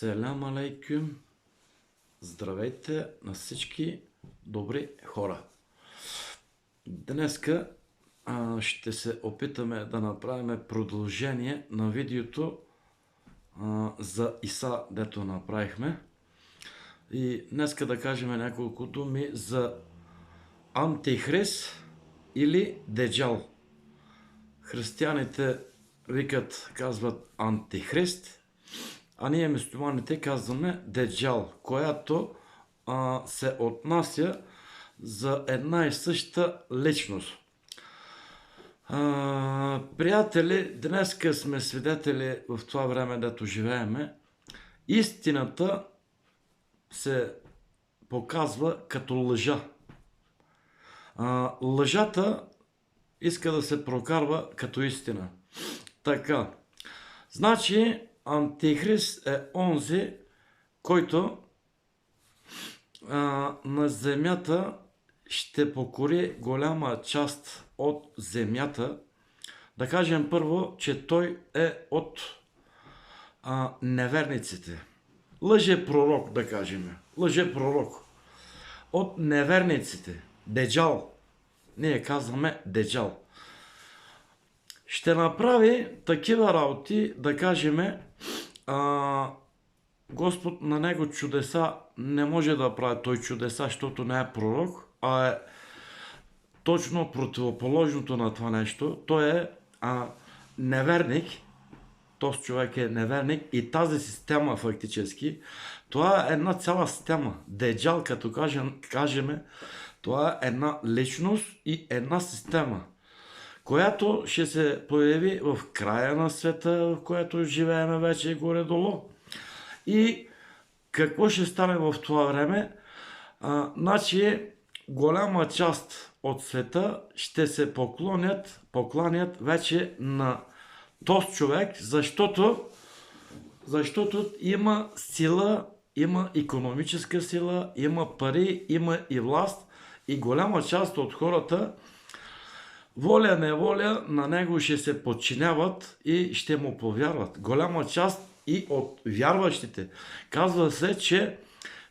Селям алейкюм! Здравейте на всички добри хора! Днеска ще се опитаме да направим продължение на видеото за Иса, дето направихме. И днеска да кажем няколко думи за Антихрист или Деджал. Християните казват Антихрист, а ние мюсюлманите казваме Деджал, която се отнася за една и съща личност. Приятели, днеска сме свидетели в това време, дето живееме. Истината се показва като лъжа. Лъжата иска да се прокарва като истина. Така. Значи, Антихрист е онзи, който на земята ще покори голяма част от земята. Да кажем първо, че той е от неверниците. Лъжепророк, да кажем. Лъжепророк. От неверниците. Деджал. Ние казваме Деджал. Ще направи такива работи, да кажем, Господ на него чудеса не може да прави той чудеса, защото не е пророк, а е точно противоположното на това нещо. Той е неверник, този човек е неверник и тази система фактически, това е една цяла система. Деджал, като кажем, това е една личност и една система, която ще се появи в края на света, в който живеем вече горе-долу. И какво ще стане в това време? Значи, голяма част от света ще се покланят вече на този човек, защото има сила, има икономическа сила, има пари, има и власт и голяма част от хората воля-неволя на него ще се подчиняват и ще му повярват. Голяма част и от вярващите. Казва се, че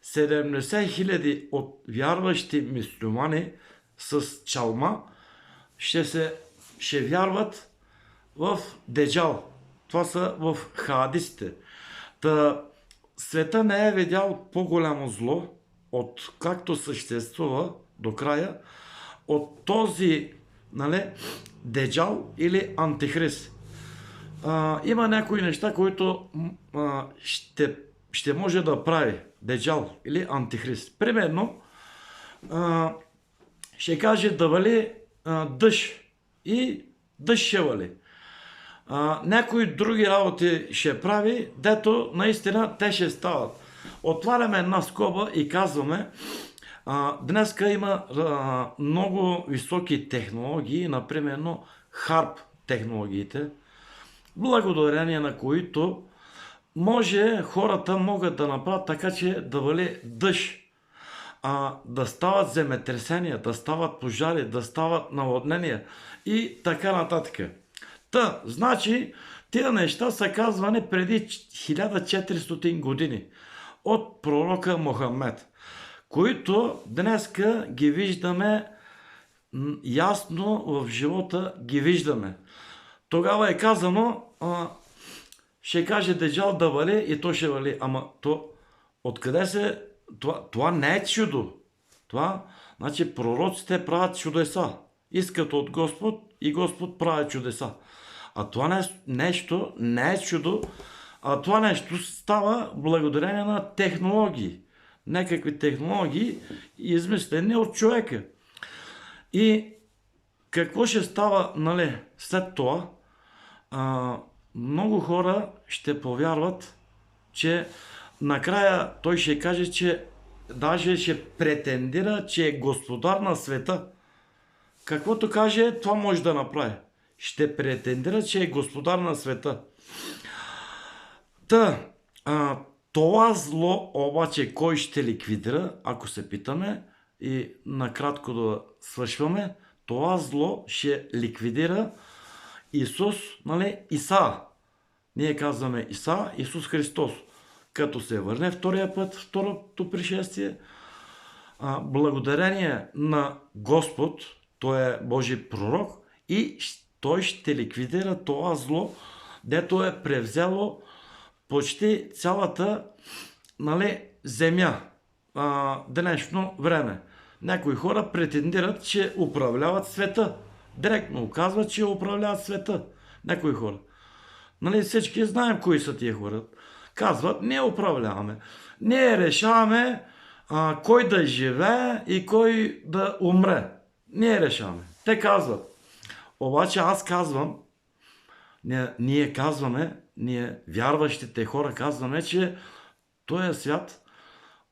70 000 от вярващи мюсюлмани с чалма ще вярват в Деджал. Това са в хадисите. Света не е видял по-голямо зло, от както съществува до края, от този Деджал или Антихрист. Има някои неща, които ще може да прави Деджал или Антихрист. Примерно, ще каже да вали дъжд и дъжд ще вали. Някои други работи ще прави, дето наистина те ще стават. Отваряме една скоба и казваме, днеска има много високи технологии, например харп технологиите, благодарение на които хората могат да направят така, че да вали дъжд, да стават земетресения, да стават пожари, да стават наводнения и така нататък. Значи, тия неща са казвани преди 1400 години от пророка Мохамед, които днеска ги виждаме ясно в живота, ги виждаме. Тогава е казано, ще каже Деджал да вали и то ще вали. Ама откъде се... Това не е чудо. Значи пророците правят чудеса. Искат от Господ и Господ прави чудеса. А това нещо не е чудо, а това нещо става благодарение на технологии. Някакви технологии, измислени от човека. И какво ще става след това? Много хора ще повярват, че накрая той ще каже, че даже ще претендира, че е господар на света. Каквото каже, това може да направи. Ще претендира, че е господар на света. Това зло обаче кой ще ликвидира, ако се питаме, и накратко да свършваме, това зло ще ликвидира Исус, Иса. Ние казваме Иса, Исус Христос. като се върне втория път, второто пришествие, благодарение на Господ, той е Божий пророк и той ще ликвидира това зло, дето е превзело почти цялата, нали, земя днешно време. Някои хора претендират, че управляват света. Директно казват, че управляват света. Някои хора. Нали, всички знаем кои са тия хора. Казват, не управляваме. Ние решаваме кой да живее и кой да умре. Ние решаваме. Те казват. Обаче аз казвам, ние казваме, ние вярващите хора казваме, че този свят,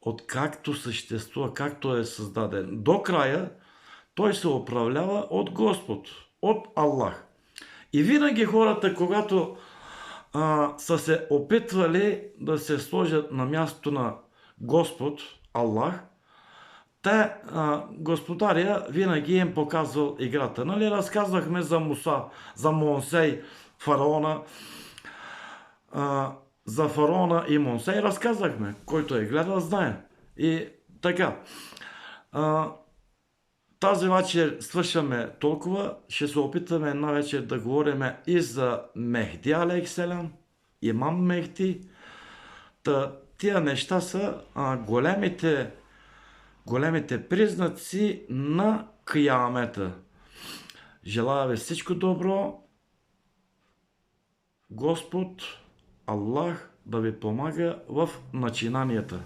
откакто съществува, както е създаден до края, той се управлява от Господ, от Аллах. И винаги хората, когато са се опитвали да се сложат на място на Господ, Аллах, те, господаря, винаги им показвал играта. Нали, разказвахме за Муса, за Монсей, фараона, за фараона и Монсей разказахме. Който е гледал, знае. И така. Тази вечер свършваме толкова. Ще се опитаме една вечер да говорим и за Мехди алейхиселям, имам Мехди. Тия неща са големите признаци на киямета. Желая ви всичко добро. Господ Аллах да ви помага в начинанията.